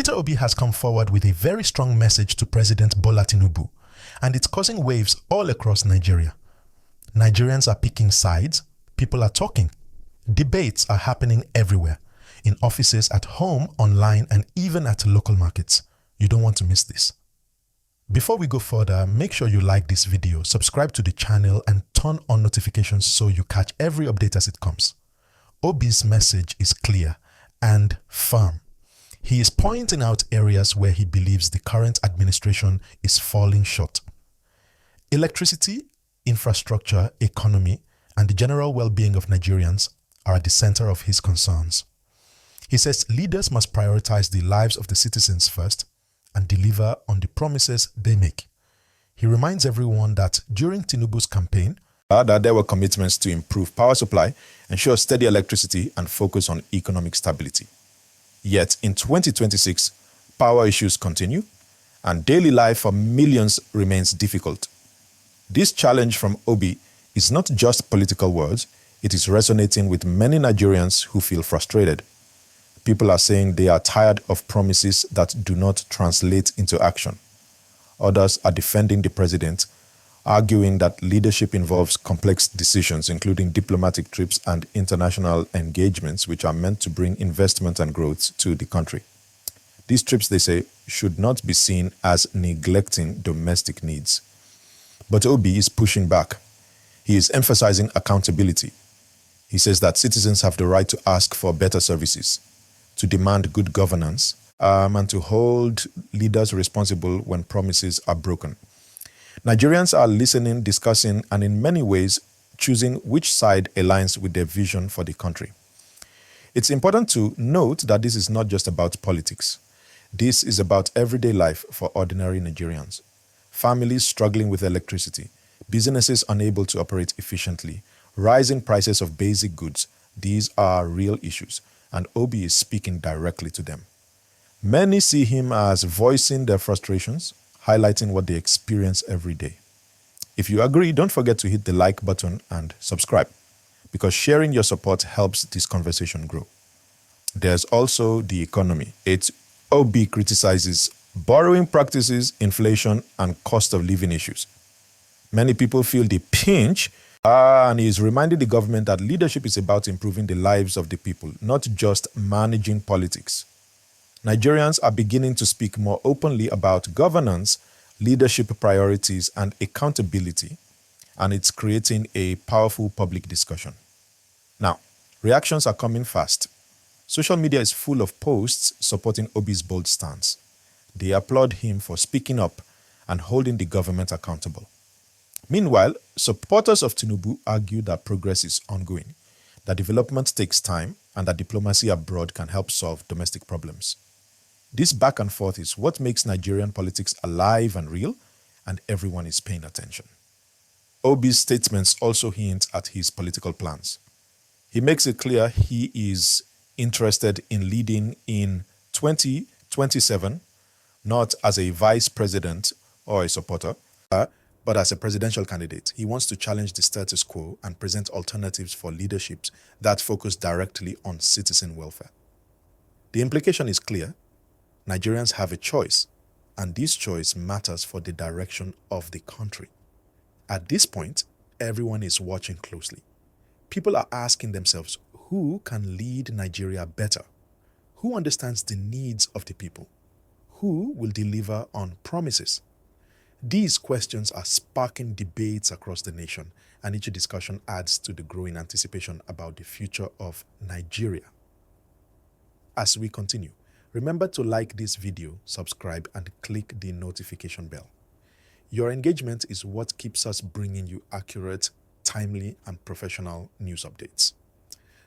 Peter Obi has come forward with a very strong message to President Bola Tinubu, and it's causing waves all across Nigeria. Nigerians are picking sides, people are talking. Debates are happening everywhere, in offices, at home, online, and even at local markets. You don't want to miss this. Before we go further, make sure you like this video, subscribe to the channel, and turn on notifications so you catch every update as it comes. Obi's message is clear and firm. He is pointing out areas where he believes the current administration is falling short. Electricity, infrastructure, economy, and the general well-being of Nigerians are at the center of his concerns. He says leaders must prioritize the lives of the citizens first and deliver on the promises they make. He reminds everyone that during Tinubu's campaign, that there were commitments to improve power supply, ensure steady electricity, and focus on economic stability. Yet in 2026, power issues continue, and daily life for millions remains difficult. This challenge from Obi is not just political words, it is resonating with many Nigerians who feel frustrated. People are saying they are tired of promises that do not translate into action. Others are defending the president, arguing that leadership involves complex decisions, including diplomatic trips and international engagements, which are meant to bring investment and growth to the country. These trips, they say, should not be seen as neglecting domestic needs. But Obi is pushing back. He is emphasizing accountability. He says that citizens have the right to ask for better services, to demand good governance, and to hold leaders responsible when promises are broken. Nigerians are listening, discussing, and in many ways choosing which side aligns with their vision for the country. It's important to note that this is not just about politics. This is about everyday life for ordinary Nigerians. Families struggling with electricity, businesses unable to operate efficiently, rising prices of basic goods. These are real issues, and Obi is speaking directly to them. Many see him as voicing their frustrations, highlighting what they experience every day. If you agree, don't forget to hit the like button and subscribe, because sharing your support helps this conversation grow. There's also the economy. Obi criticizes borrowing practices, inflation, and cost of living issues. Many people feel the pinch, and he is reminding the government that leadership is about improving the lives of the people, not just managing politics. Nigerians are beginning to speak more openly about governance, leadership priorities, and accountability, and it's creating a powerful public discussion. Now, reactions are coming fast. Social media is full of posts supporting Obi's bold stance. They applaud him for speaking up and holding the government accountable. Meanwhile, supporters of Tinubu argue that progress is ongoing, that development takes time, and that diplomacy abroad can help solve domestic problems. This back and forth is what makes Nigerian politics alive and real, and everyone is paying attention. Obi's statements also hint at his political plans. He makes it clear he is interested in leading in 2027, not as a vice president or a supporter, but as a presidential candidate. He wants to challenge the status quo and present alternatives for leaderships that focus directly on citizen welfare. The implication is clear. Nigerians have a choice, and this choice matters for the direction of the country. At this point, everyone is watching closely. People are asking themselves, who can lead Nigeria better? Who understands the needs of the people? Who will deliver on promises? These questions are sparking debates across the nation, and each discussion adds to the growing anticipation about the future of Nigeria. As we continue, remember to like this video, subscribe, and click the notification bell. Your engagement is what keeps us bringing you accurate, timely, and professional news updates.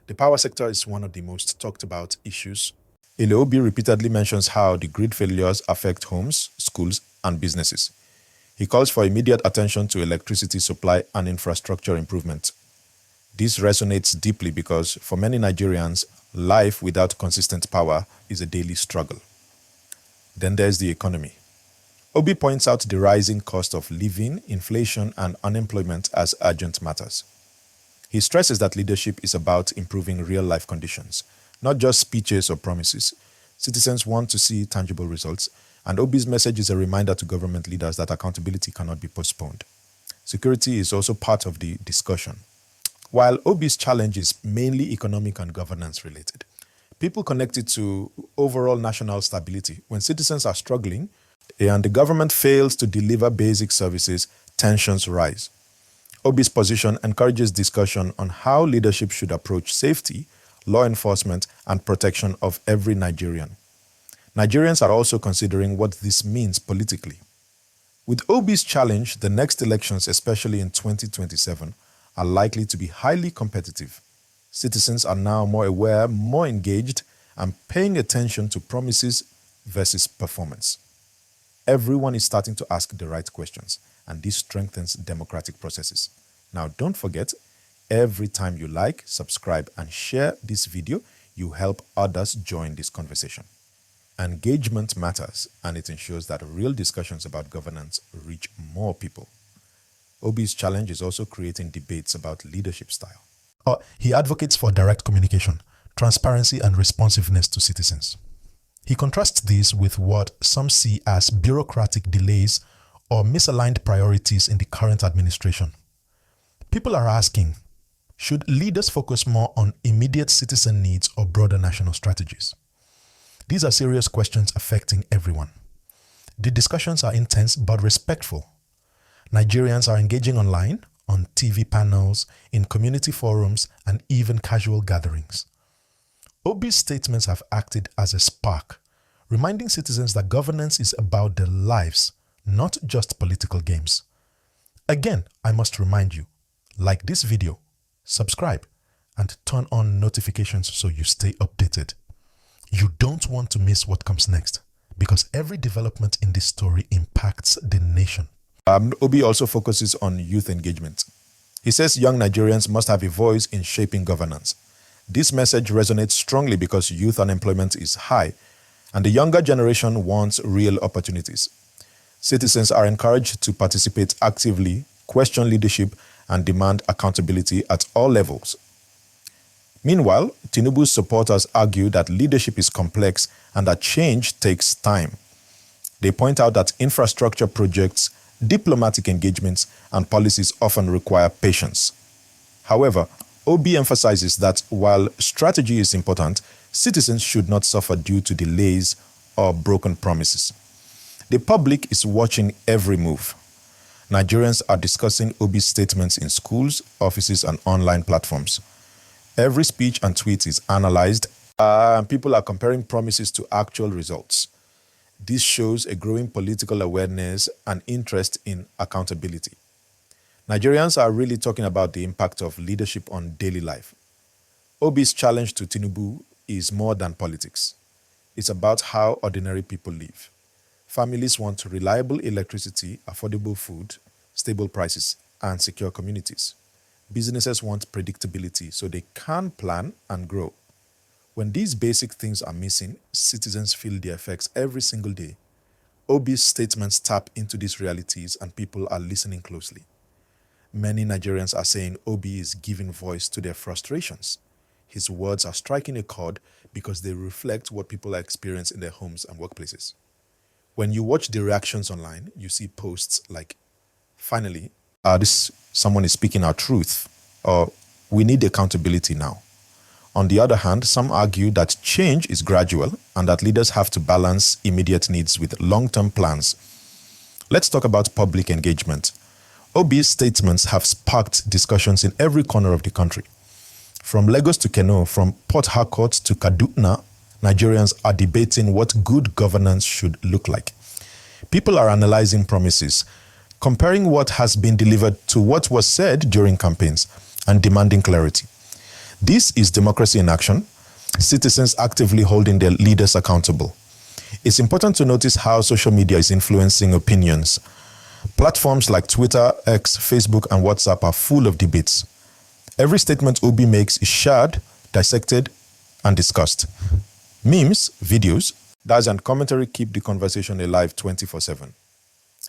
The power sector is one of the most talked about issues. Obi repeatedly mentions how the grid failures affect homes, schools, and businesses. He calls for immediate attention to electricity supply and infrastructure improvement. This resonates deeply because for many Nigerians, life without consistent power is a daily struggle. Then there's the economy. Obi points out the rising cost of living, inflation, and unemployment as urgent matters. He stresses that leadership is about improving real-life conditions, not just speeches or promises. Citizens want to see tangible results, and Obi's message is a reminder to government leaders that accountability cannot be postponed. Security is also part of the discussion. While Obi's challenge is mainly economic and governance related, people connect it to overall national stability. When citizens are struggling and the government fails to deliver basic services, tensions rise. Obi's position encourages discussion on how leadership should approach safety, law enforcement, and protection of every Nigerian. Nigerians are also considering what this means politically. With Obi's challenge, the next elections, especially in 2027, are likely to be highly competitive. Citizens are now more aware, more engaged, and paying attention to promises versus performance. Everyone is starting to ask the right questions, and this strengthens democratic processes. Now, don't forget, every time you like, subscribe, and share this video, you help others join this conversation. Engagement matters, and it ensures that real discussions about governance reach more people. Obi's challenge is also creating debates about leadership style. He advocates for direct communication, transparency, and responsiveness to citizens. He contrasts this with what some see as bureaucratic delays or misaligned priorities in the current administration. People are asking, should leaders focus more on immediate citizen needs or broader national strategies? These are serious questions affecting everyone. The discussions are intense but respectful. Nigerians are engaging online, on TV panels, in community forums, and even casual gatherings. Obi's statements have acted as a spark, reminding citizens that governance is about their lives, not just political games. Again, I must remind you, like this video, subscribe, and turn on notifications so you stay updated. You don't want to miss what comes next, because every development in this story impacts the nation. Obi also focuses on youth engagement. He says young Nigerians must have a voice in shaping governance. This message resonates strongly because youth unemployment is high, and the younger generation wants real opportunities. Citizens are encouraged to participate actively, question leadership, and demand accountability at all levels. Meanwhile, Tinubu's supporters argue that leadership is complex and that change takes time. They point out that infrastructure projects, diplomatic engagements, and policies often require patience. However, Obi emphasizes that while strategy is important, citizens should not suffer due to delays or broken promises. The public is watching every move. Nigerians are discussing Obi's statements in schools, offices, and online platforms. Every speech and tweet is analyzed, and people are comparing promises to actual results. This shows a growing political awareness and interest in accountability. Nigerians are really talking about the impact of leadership on daily life. Obi's challenge to Tinubu is more than politics. It's about how ordinary people live. Families want reliable electricity, affordable food, stable prices, and secure communities. Businesses want predictability so they can plan and grow. When these basic things are missing, citizens feel the effects every single day. Obi's statements tap into these realities and people are listening closely. Many Nigerians are saying Obi is giving voice to their frustrations. His words are striking a chord because they reflect what people are experiencing in their homes and workplaces. When you watch the reactions online, you see posts like, finally, someone is speaking our truth, or we need accountability now. On the other hand, some argue that change is gradual and that leaders have to balance immediate needs with long-term plans. Let's talk about public engagement. Obi's statements have sparked discussions in every corner of the country. From Lagos to Kano, from Port Harcourt to Kaduna, Nigerians are debating what good governance should look like. People are analyzing promises, comparing what has been delivered to what was said during campaigns, and demanding clarity. This is democracy in action, citizens actively holding their leaders accountable. It's important to notice how social media is influencing opinions. Platforms like Twitter, X, Facebook, and WhatsApp are full of debates. Every statement Obi makes is shared, dissected, and discussed. Memes, videos, and commentary keep the conversation alive 24/7.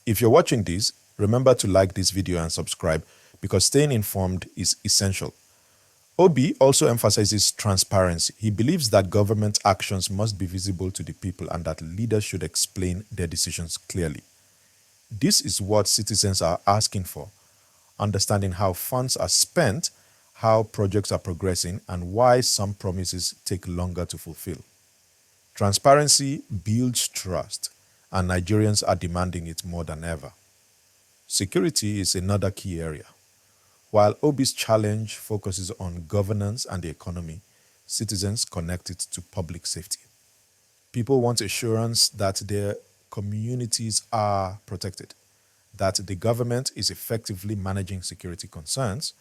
If you're watching this, remember to like this video and subscribe because staying informed is essential. Obi also emphasizes transparency. He believes that government actions must be visible to the people and that leaders should explain their decisions clearly. This is what citizens are asking for, understanding how funds are spent, how projects are progressing, and why some promises take longer to fulfill. Transparency builds trust, and Nigerians are demanding it more than ever. Security is another key area. While Obi's challenge focuses on governance and the economy, citizens connect it to public safety. People want assurance that their communities are protected, that the government is effectively managing security concerns,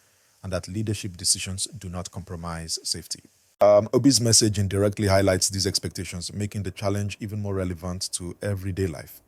and that leadership decisions do not compromise safety. Obi's message indirectly highlights these expectations, making the challenge even more relevant to everyday life.